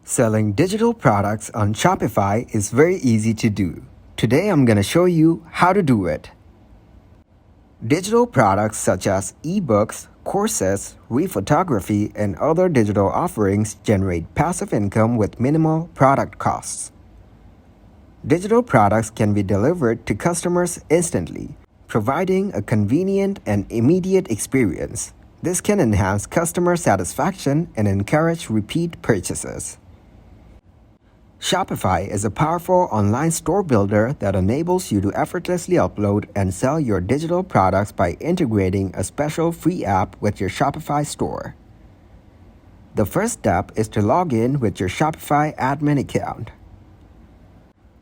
Selling digital products on Shopify is very easy to do. Today I'm going to show you how to do it. Digital products such as ebooks, courses, rephotography, and other digital offerings generate passive income with minimal product costs. Digital products can be delivered to customers instantly, providing a convenient and immediate experience. This can enhance customer satisfaction and encourage repeat purchases. Shopify is a powerful online store builder that enables you to effortlessly upload and sell your digital products by integrating a special free app with your Shopify store. The first step is to log in with your Shopify admin account.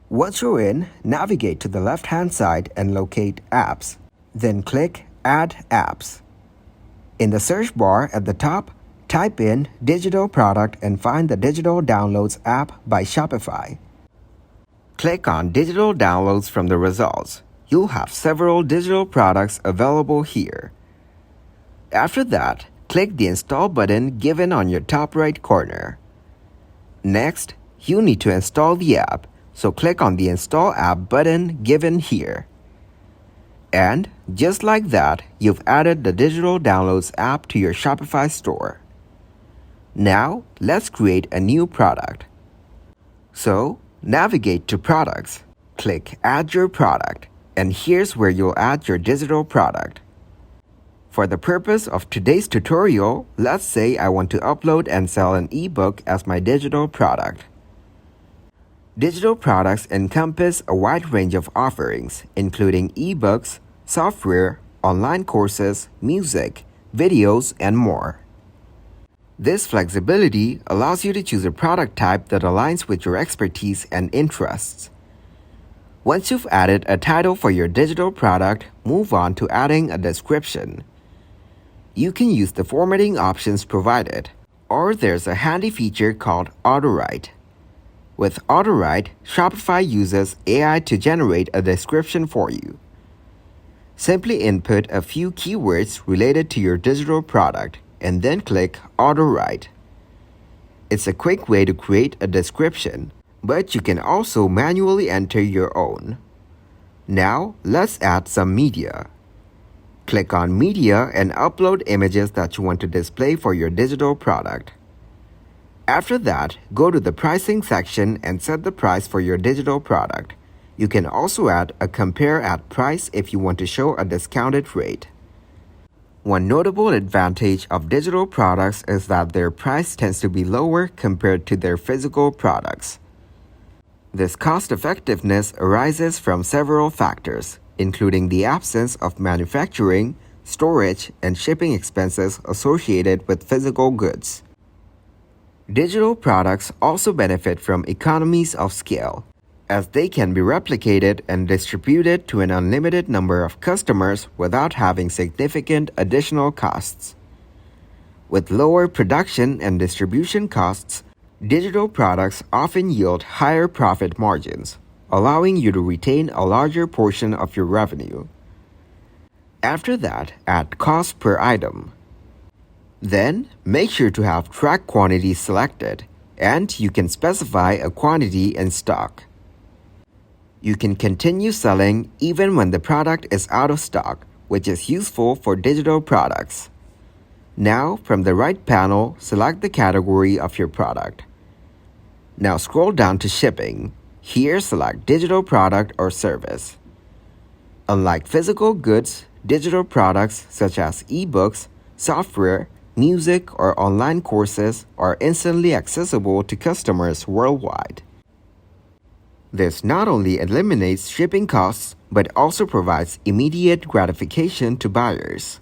Once you're in, navigate to the left-hand side and locate Apps. Then click Add Apps. In the search bar at the top, type in Digital Product and find the Digital Downloads app by Shopify. Click on Digital Downloads from the results. You'll have several digital products available here. After that, click the Install button given on your top right corner. Next, you need to install the app, so click on the Install App button given here. And just like that, you've added the Digital Downloads app to your Shopify store. Now, let's create a new product. So, navigate to Products, click Add Your Product, and here's where you'll add your digital product. For the purpose of today's tutorial, let's say I want to upload and sell an ebook as my digital product. Digital products encompass a wide range of offerings, including ebooks, software, online courses, music, videos, and more. This flexibility allows you to choose a product type that aligns with your expertise and interests. Once you've added a title for your digital product, move on to adding a description. You can use the formatting options provided, or there's a handy feature called AutoWrite. With AutoWrite, Shopify uses AI to generate a description for you. Simply input a few keywords related to your digital product and then click AutoWrite. It's a quick way to create a description, but you can also manually enter your own. Now, let's add some media. Click on Media and upload images that you want to display for your digital product. After that, go to the pricing section and set the price for your digital product. You can also add a Compare at Price if you want to show a discounted rate. One notable advantage of digital products is that their price tends to be lower compared to their physical products. This cost-effectiveness arises from several factors, including the absence of manufacturing, storage, and shipping expenses associated with physical goods. Digital products also benefit from economies of scale, as they can be replicated and distributed to an unlimited number of customers without having significant additional costs. With lower production and distribution costs, digital products often yield higher profit margins, allowing you to retain a larger portion of your revenue. After that, add cost per item. Then, make sure to have track quantity selected, and you can specify a quantity in stock. You can continue selling even when the product is out of stock, which is useful for digital products. Now, from the right panel, select the category of your product. Now scroll down to Shipping. Here, select Digital Product or Service. Unlike physical goods, digital products such as ebooks, software, music, or online courses are instantly accessible to customers worldwide. This not only eliminates shipping costs, but also provides immediate gratification to buyers.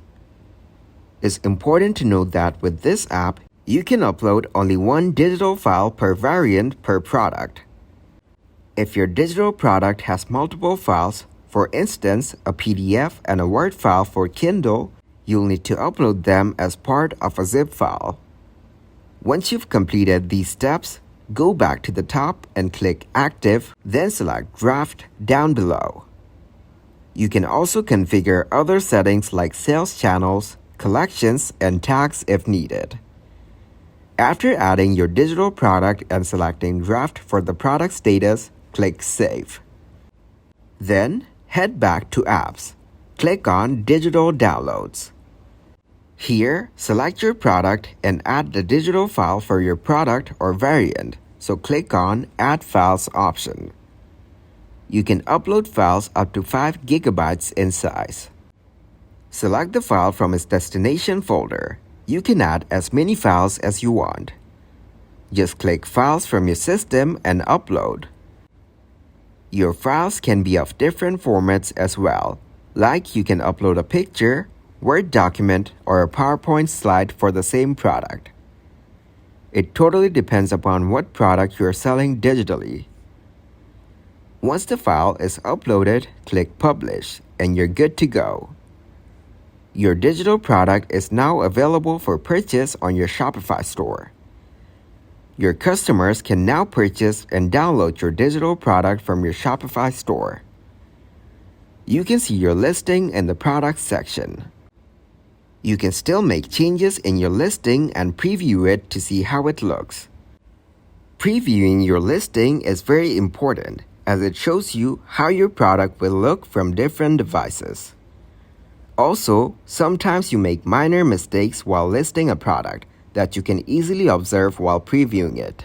It's important to note that with this app, you can upload only one digital file per variant per product. If your digital product has multiple files, for instance, a PDF and a Word file for Kindle, you'll need to upload them as part of a zip file. Once you've completed these steps, go back to the top and click Active, then select Draft down below. You can also configure other settings like sales channels, collections, and tags if needed. After adding your digital product and selecting draft for the product status, click Save. Then, head back to Apps. Click on Digital Downloads. Here, select your product and add the digital file for your product or variant, so click on Add Files option. You can upload files up to 5 GB in size. Select the file from its destination folder. You can add as many files as you want. Just click Files from your system and upload. Your files can be of different formats as well, like you can upload a picture, Word document, or a PowerPoint slide for the same product. It totally depends upon what product you are selling digitally. Once the file is uploaded, click Publish, and you're good to go. Your digital product is now available for purchase on your Shopify store. Your customers can now purchase and download your digital product from your Shopify store. You can see your listing in the Products section. You can still make changes in your listing and preview it to see how it looks. Previewing your listing is very important, as it shows you how your product will look from different devices. Also, sometimes you make minor mistakes while listing a product that you can easily observe while previewing it.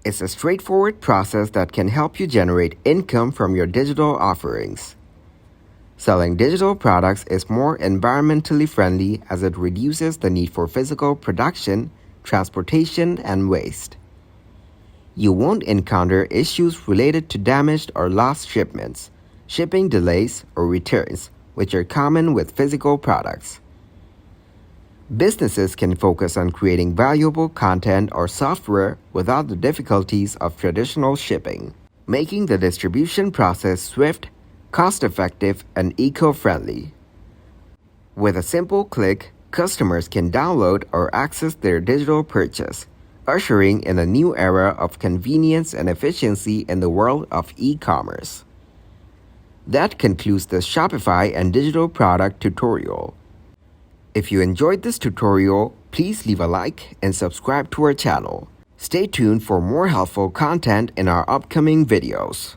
It's a straightforward process that can help you generate income from your digital offerings. Selling digital products is more environmentally friendly as it reduces the need for physical production, transportation, and waste. You won't encounter issues related to damaged or lost shipments, shipping delays, or returns, which are common with physical products. Businesses can focus on creating valuable content or software without the difficulties of traditional shipping, making the distribution process swift, cost-effective, and eco-friendly. With a simple click, customers can download or access their digital purchase, ushering in a new era of convenience and efficiency in the world of e-commerce. That concludes the Shopify and digital product tutorial. If you enjoyed this tutorial, please leave a like and subscribe to our channel. Stay tuned for more helpful content in our upcoming videos.